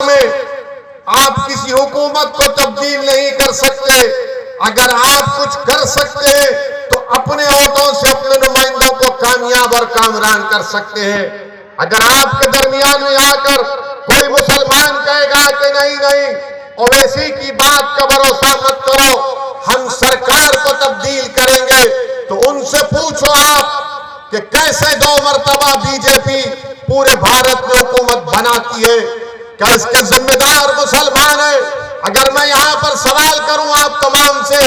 में आप किसी हुकूमत को तब्दील नहीं कर सकते। अगर आप कुछ कर सकते हैं तो अपने वोटों से अपने नुमाइंदों को कामयाब और कामरान कर सकते हैं। अगर आपके दरमियान में आकर कोई मुसलमान कहेगा कि नहीं नहीं ओवैसी की बात का भरोसा मत करो, हम सरकार को तब्दील करेंगे, तो उनसे पूछो आप कि कैसे 2 मरतबा बीजेपी पूरे भारत में हुकूमत बनाती है, क्या इसके जिम्मेदार मुसलमान है? अगर मैं यहां पर सवाल करूं आप तमाम से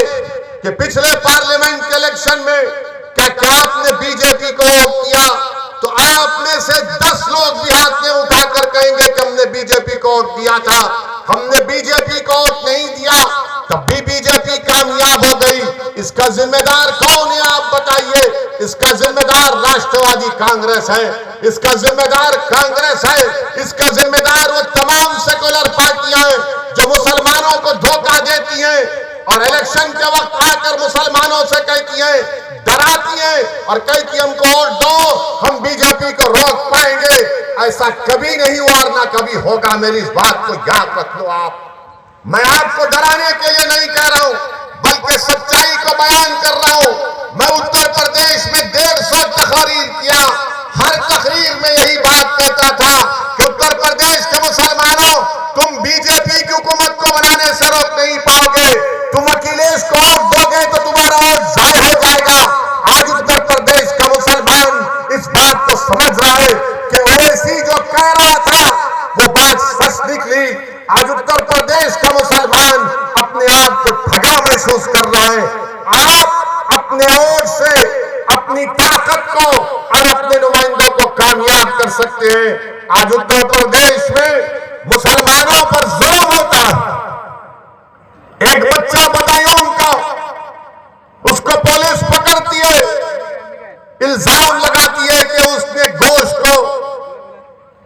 कि पिछले पार्लियामेंट के इलेक्शन में क्या आपने बीजेपी को वोट किया, तो आप में से 10 लोग भी हाथ में उठाकर कहेंगे कि हमने बीजेपी को वोट दिया था। हमने बीजेपी को वोट नहीं दिया, तब भी बीजेपी कामयाब हो गई। इसका जिम्मेदार कौन है आप बताइए? इसका जिम्मेदार राष्ट्रवादी कांग्रेस है, इसका जिम्मेदार कांग्रेस है, इसका जिम्मेदार वो तमाम सेकुलर पार्टियां हैं जो मुसलमानों को धोखा देती हैं और इलेक्शन के वक्त आकर मुसलमानों से कहती हैं, डराती हैं और कहती है हमको वोट दो, हम बीजेपी को रोक पाएंगे। ऐसा कभी नहीं हुआ और ना कभी होगा, मेरी इस बात को याद रख लो आप। मैं आपको डराने के लिए नहीं कह रहा हूं, बल्कि सच्चाई को बयान कर रहा हूं। मैं उत्तर प्रदेश में 150 तकरीर किया, हर तकरीर में यही बात कहता था कि उत्तर प्रदेश के मुसलमानों, तुम बीजेपी की हुकूमत को बनाने से रोक नहीं पाओगे, तुम अखिलेश को वोट दोगे तो तुम्हारा वोट जाहिर हो जाएगा। आज उत्तर प्रदेश का मुसलमान इस बात को समझ रहा है कि ओवैसी जो कह रहा था वो बात सच निकली। आज उत्तर प्रदेश का मुसलमान अपने आप को ठगा महसूस कर रहा है। आप अपने वोट से अपनी ताकत को और अपने नुमाइंदों को कामयाब कर सकते हैं। आज उत्तर प्रदेश में मुसलमानों पर जुल्म होता है। एक बच्चा बताइए उनका, उसको पुलिस पकड़ती है, इल्जाम लगाती है कि उसने गोश्त को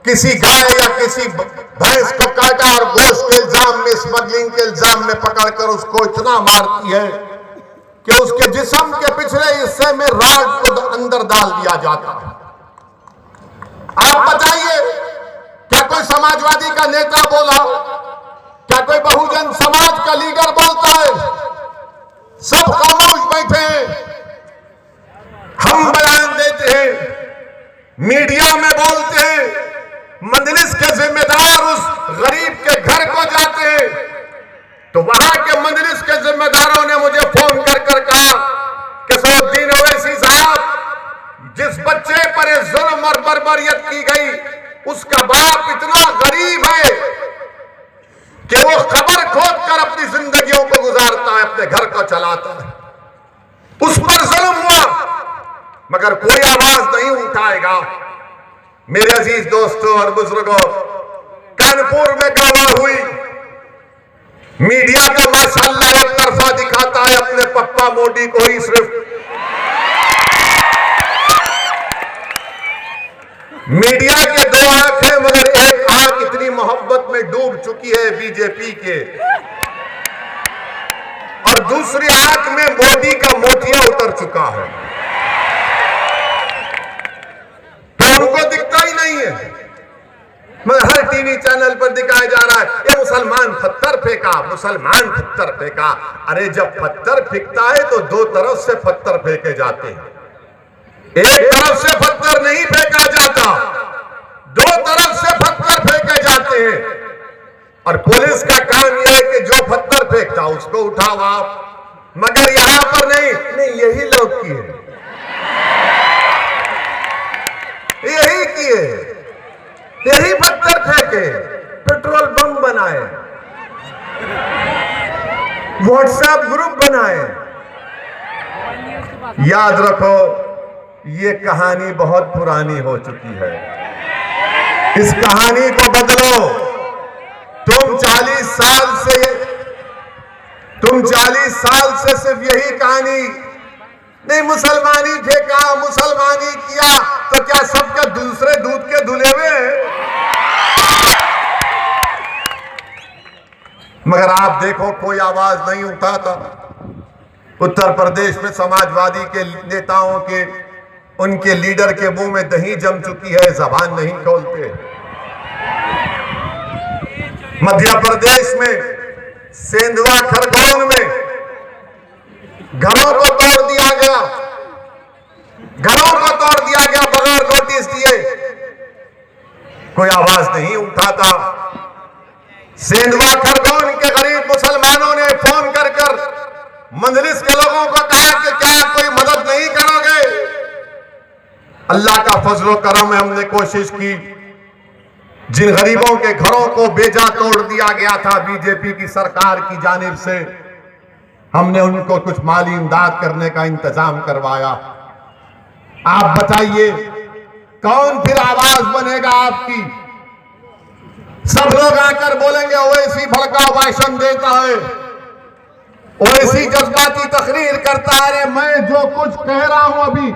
किसी गाय या किसी भैंस को काटा और गोश्त के इल्जाम में, स्मगलिंग के इल्जाम में पकड़कर उसको इतना मारती है कि उसके जिस्म के पिछले हिस्से में राड को अंदर डाल दिया जाता है। आप बताइए, क्या कोई समाजवादी का नेता बोला? क्या कोई बहुजन समाज का लीडर बोलता है? सब खामोश बैठे हैं। हम बयान देते हैं, मीडिया में बोलते हैं, मजलिस के जिम्मेदार उस गरीब के घर को जाते हैं तो वहां के मजलिस के जिम्मेदारों ने मुझे फोन कर कहा कि सऊद्दीन ओवैसी साहब, जिस बच्चे पर जुल्म और बर्बरियत की गई उसका बाप इतना गरीब है कि वो खबर खोद कर अपनी जिंदगियों को गुजारता है, अपने घर को चलाता है। उस पर जुल्म हुआ मगर कोई आवाज नहीं उठाएगा। मेरे अजीज दोस्तों और बुजुर्गों, कानपुर में गवाह हुई, मीडिया तो माशाअल्लाह एक तरफा दिखाता है अपने पप्पा मोदी को ही सिर्फ। मीडिया के 2 आंखें मगर एक आंख इतनी मोहब्बत में डूब चुकी है बीजेपी के, और दूसरी आंख में मोदी का मोतिया उतर चुका है, तो उनको दिखता ही नहीं है। मगर हर टीवी चैनल पर दिखाया जा रहा है ये मुसलमान पत्थर फेंका, मुसलमान पत्थर फेंका। अरे जब पत्थर फेंकता है तो 2 तरफ से पत्थर फेंके जाते हैं, एक तरफ से पत्थर नहीं फेंका जाता, 2 तरफ से पत्थर फेंके जाते हैं। और पुलिस का काम यह है कि जो पत्थर फेंकता उसको उठाओ आप, मगर यहां पर नहीं, यही लोग किए, यही किए, यही पत्थर फेंके, पेट्रोल बम बनाए, व्हाट्सएप ग्रुप बनाए। याद रखो, ये कहानी बहुत पुरानी हो चुकी है, इस कहानी को बदलो। तुम 40 साल से सिर्फ यही कहानी, नहीं मुसलमानी फेंका, मुसलमानी किया, तो क्या सबके दूसरे दूध के धुले हुए हैं? मगर आप देखो कोई आवाज नहीं उठाता। उत्तर प्रदेश में समाजवादी के नेताओं के, उनके लीडर के मुंह में दही जम चुकी है, जबान नहीं खोलते। मध्य प्रदेश में सेंधवा खरगोन में घरों को तोड़ दिया गया, घरों को तोड़ दिया गया बगैर नोटिस दिए। कोई आवाज नहीं उठाता। सेंधवा खरगोन के गरीब मुसलमानों ने फोन कर कर मंजलिस के लोगों को कहा कि क्या कोई मदद नहीं करोगे। अल्लाह का फजल करम है, हमने कोशिश की। जिन गरीबों के घरों को बेजा तोड़ दिया गया था बीजेपी की सरकार की जानिब से, हमने उनको कुछ माली इमदाद करने का इंतजाम करवाया। आप बताइए कौन फिर आवाज बनेगा आपकी? सब लोग आकर बोलेंगे ओवैसी भड़का भाषण देता है, ओवैसी जज्बाती तकरीर करता है। अरे मैं जो कुछ कह रहा हूं अभी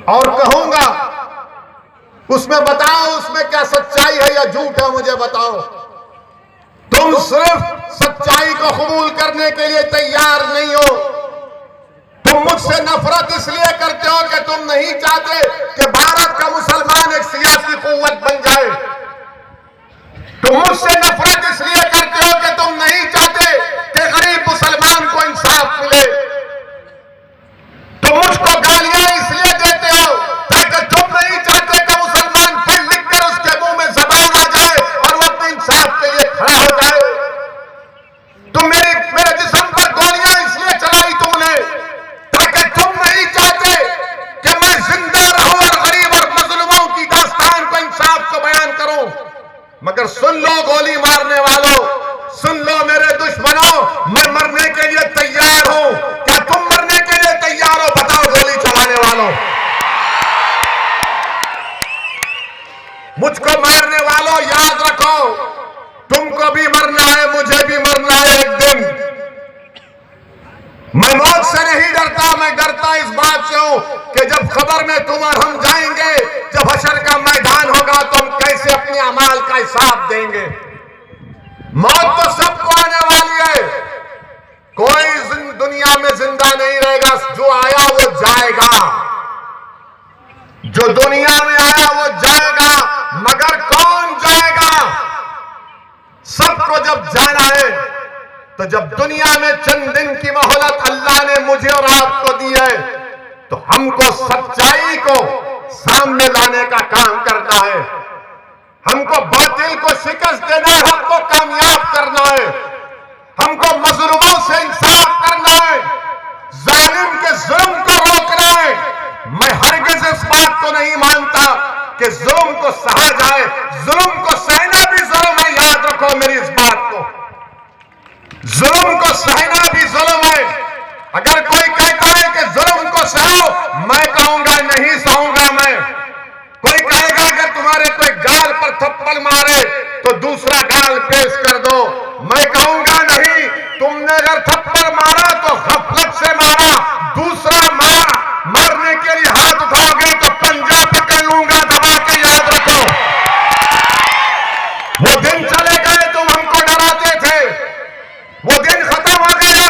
और कहूंगा उसमें बताओ, उसमें क्या सच्चाई है या झूठ है, मुझे बताओ। तुम सिर्फ सच्चाई को कबूल करने के लिए तैयार नहीं हो। तुम मुझसे नफरत इसलिए करते हो कि तुम नहीं चाहते कि भारत का मुसलमान एक सियासी कुव्वत बन जाए। तुम मुझसे नफरत इसलिए करते हो कि तुम नहीं चाहते कि गरीब मुसलमान को इंसाफ मिले। तुम मुझको गालियां इसलिए देते हो ताकि तुम नहीं चाहते कि मुसलमान पढ़ लिख कर उसके मुंह में जबान आ जाए और वो अपने इंसाफ के लिए खड़ा हो जाए। तुम मेरे जिस्म पर गोलियां इसलिए चलाई तुमने ताकि तुम नहीं चाहते कि मैं जिंदा रहूं और गरीब और मजलूमों की दास्तान को, इंसाफ को बयान करूं। मगर सुन लो गोली मारने वालों, सुन लो मेरे दुश्मनों, मैं मरने के लिए तैयार हूं। क्या तुम मरने के लिए तैयार हो? बताओ गोली चलाने वालों। मुझको मारने वालों याद रखो, तुमको भी मरना है, मुझे भी मरना है एक दिन। मैं मौत से नहीं डरता, मैं डरता इस बात से हूं कि जब खबर में तुम और हम जाएंगे, जब हशर का मैदान होगा तो हम कैसे अपने अमाल का हिसाब देंगे। मौत तो सबको आने वाली है, कोई दुनिया में जिंदा नहीं रहेगा। जो आया वो जाएगा, जो दुनिया में आया वो जाएगा, मगर कौन जाएगा? सबको जब जाना है तो जब दुनिया में चंद दिन की मोहलत अल्लाह ने मुझे और आपको दी है तो हमको सच्चाई को सामने लाने का काम करना है। हमको बातिल को शिकस्त देना है, हमको कामयाब करना है, हमको मजलूमों से इंसाफ करना है, जालिम के जुल्म को रोकना है। मैं हरगिज़ इस बात को नहीं मानता कि जुल्म को सहा जाए, जुल्म को सहना भी जुल्म है। याद रखो मेरी इस बात को, जुल्म को सहना भी जुल्म है। अगर कोई कहता है कि जुल्म को सहो, मैं कहूंगा नहीं सहूंगा मैं। कोई कहेगा अगर तुम्हारे कोई गाल पर थप्पड़ मारे तो दूसरा गाल पेश कर दो, मैं कहूंगा नहीं। तुमने अगर थप्पड़ मारा तो गफलत से मारा, दूसरा मारने के लिए हाथ उठाओगे तो पंजा पकड़ लूंगा दबा के। याद रखो, वो दिन चले गए तुम हमको डराते थे, वो दिन खत्म हो गए।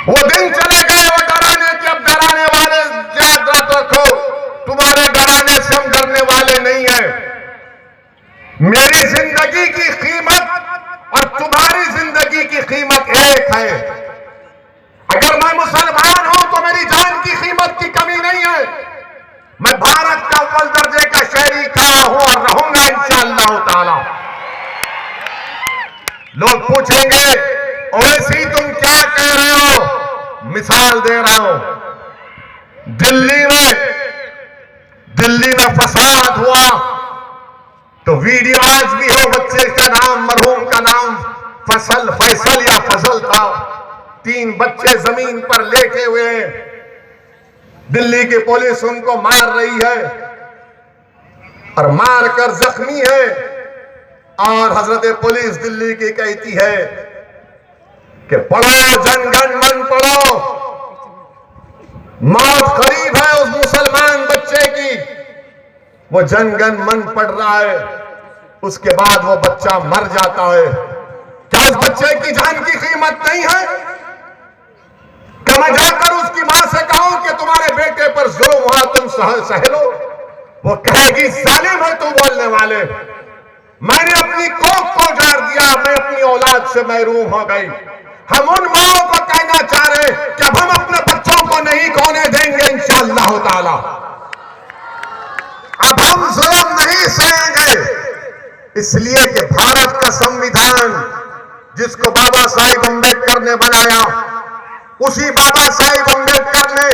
वो दिन चले गए वो डराने के, अब डराने वाले याद रखो, तुम्हारे डराने से हम डरने वाले नहीं हैं। मेरी जिंदगी की कीमत और तुम्हारी जिंदगी की कीमत एक है। अगर मैं मुसलमान हूं तो मेरी जान की कीमत की कमी नहीं है। मैं भारत का अव्वल दर्जे का शहरी कहा हूं और रहूंगा इंशाअल्लाह ताला। लोग पूछेंगे ओवैसी तुम क्या कह रहे हो? मिसाल दे रहा हूं, दिल्ली में फसाद हुआ तो वीडियो आज भी हो, बच्चे का नाम, मरहूम का नाम फैसल या फजल था। 3 बच्चे जमीन पर लेटे हुए हैं, दिल्ली की पुलिस उनको मार रही है और मारकर जख्मी है। और हजरत पुलिस दिल्ली की कहती है कि पढ़ो जन गण मन पढ़ो, मौत करीब है उस मुसलमान बच्चे की। वो जन गण मन पढ़ रहा है, उसके बाद वो बच्चा मर जाता है। क्या उस बच्चे की जान की कीमत नहीं है? क्या मैं जाकर उसकी मां से कहूं कि तुम्हारे बेटे पर जुल्म हुआ, तुम सह लो? वो कहेगी जालिम है तू बोलने वाले। मैंने अपनी कोख को उजाड़ दिया, मैं अपनी औलाद से महरूम हो गई। हम उन माओं को कहना चाह रहे कि अब हम अपने बच्चों को नहीं खोने देंगे इंशाअल्लाह ताला। अब हम जुल्म नहीं सहेंगे, इसलिए कि भारत का संविधान जिसको बाबा साहिब अम्बेडकर ने बनाया, उसी बाबा साहिब अम्बेडकर ने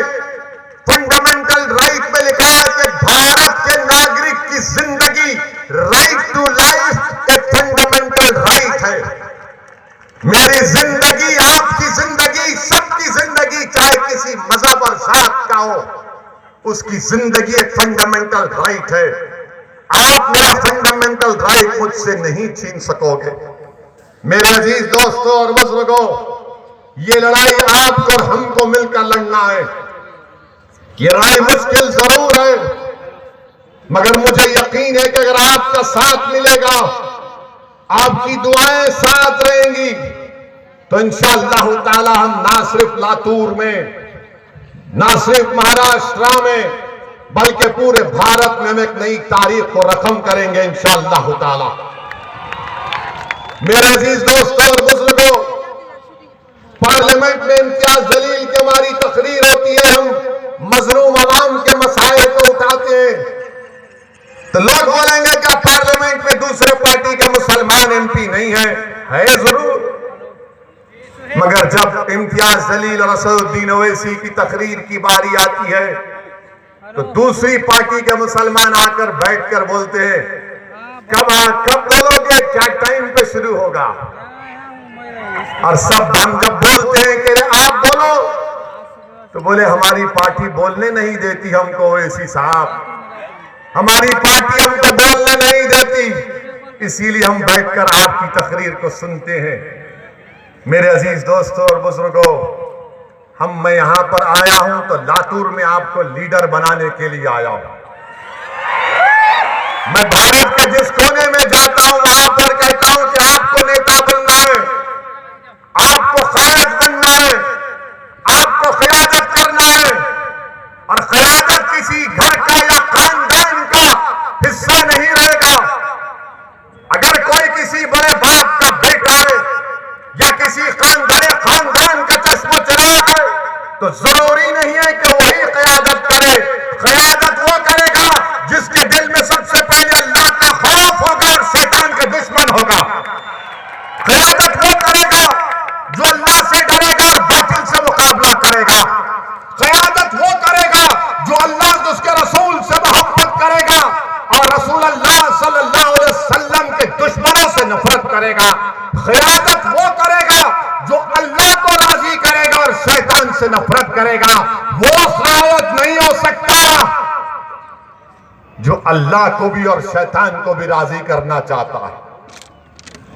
फंडामेंटल राइट में लिखा है कि भारत के नागरिक की जिंदगी, राइट टू लाइफ एक फंडामेंटल राइट है। मेरी जिंदगी, आपकी जिंदगी, सबकी जिंदगी, चाहे किसी मजहब और जात का हो, उसकी जिंदगी एक फंडामेंटल राइट है। आप मेरा फंडामेंटल राइट मुझसे नहीं छीन सकोगे। मेरे अजीज दोस्तों और बुजुर्गों, ये लड़ाई आपको और हमको मिलकर लड़ना है। ये लड़ाई मुश्किल जरूर है, मगर मुझे यकीन है कि अगर आपका साथ मिलेगा, आपकी दुआएं साथ रहेंगी, तो इंशाअल्लाह ताला हम ना सिर्फ लातूर में, ना सिर्फ महाराष्ट्र में, बल्कि पूरे भारत में हम एक नई तारीख को रकम करेंगे इंशाअल्लाह ताला। मेरे अजीज दोस्तों और बुजुर्गों, पार्लियामेंट में इम्तियाज जलील की हमारी तकरीर होती है, हम मजलूम अवाम के मसाइल को उठाते हैं, तो लोग बोलेंगे क्या पार्लियामेंट में दूसरे पार्टी के मुसलमान एमपी नहीं है जरूर। मगर जब इम्तियाज जलील और असदुद्दीन ओवैसी की तकरीर की बारी आती है, तो दूसरी पार्टी के मुसलमान आकर बैठकर बोलते हैं, कब बोलोगे, क्या टाइम पे शुरू होगा। और सब हम जब बोलते हैं कि आप बोलो, तो बोले हमारी पार्टी बोलने नहीं देती हमको, ओवैसी साहब हमारी पार्टी हमको बोलने नहीं देती, इसीलिए हम बैठकर आपकी तकरीर को सुनते हैं। मेरे अजीज दोस्तों और बुजुर्गों, मैं यहां पर आया हूं तो लातूर में आपको लीडर बनाने के लिए आया हूं। मैं भारत के जिस कोने में जाता हूं, वहां पर कहता हूं कि आपको नेता बनना है, आपको कायद बनना है, आपको क़यादत करना है। और क़यादत किसी घर का या खानदान का हिस्सा नहीं रहेगा। अगर कोई किसी बड़े बाप का बेटा है या किसी बड़े खानदान का चश्मा चिराग है, तो जरूरी नहीं है कि वही क़यादत करे। क़यादत वो करेगा जिसके दिल में सबसे पहले अल्लाह का खौफ होगा और शैतान का दुश्मन होगा। क़यादत वो करेगा जो अल्लाह से डरेगा और बातिल से मुकाबला करेगा। क़यादत वो करेगा जो अल्लाह और उसके रसूल से मोहब्बत करेगा और रसूल अल्लाह सल्लल्लाहु अलैहि वसल्लम के दुश्मनों से नफरत करेगा। क़यादत वो करेगा जो अल्लाह को राजी करेगा और शैतान से नफरत करेगा। वो क़यादत नहीं हो सकता जो अल्लाह को भी और शैतान को भी राजी करना चाहता है।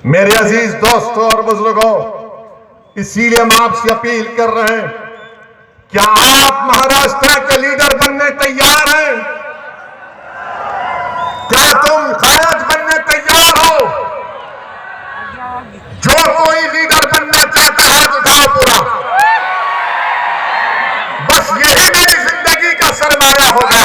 मेरे अजीज दोस्तों और बुजुर्गों, इसीलिए हम आपसे अपील कर रहे हैं, क्या आप महाराष्ट्र के लीडर बनने तैयार हैं? क्या तुम कायद बनने तैयार हो? जो कोई लीडर बनना चाहता है हाथ उठाओ पूरा। बस यही मेरी जिंदगी का सरमाया होगा।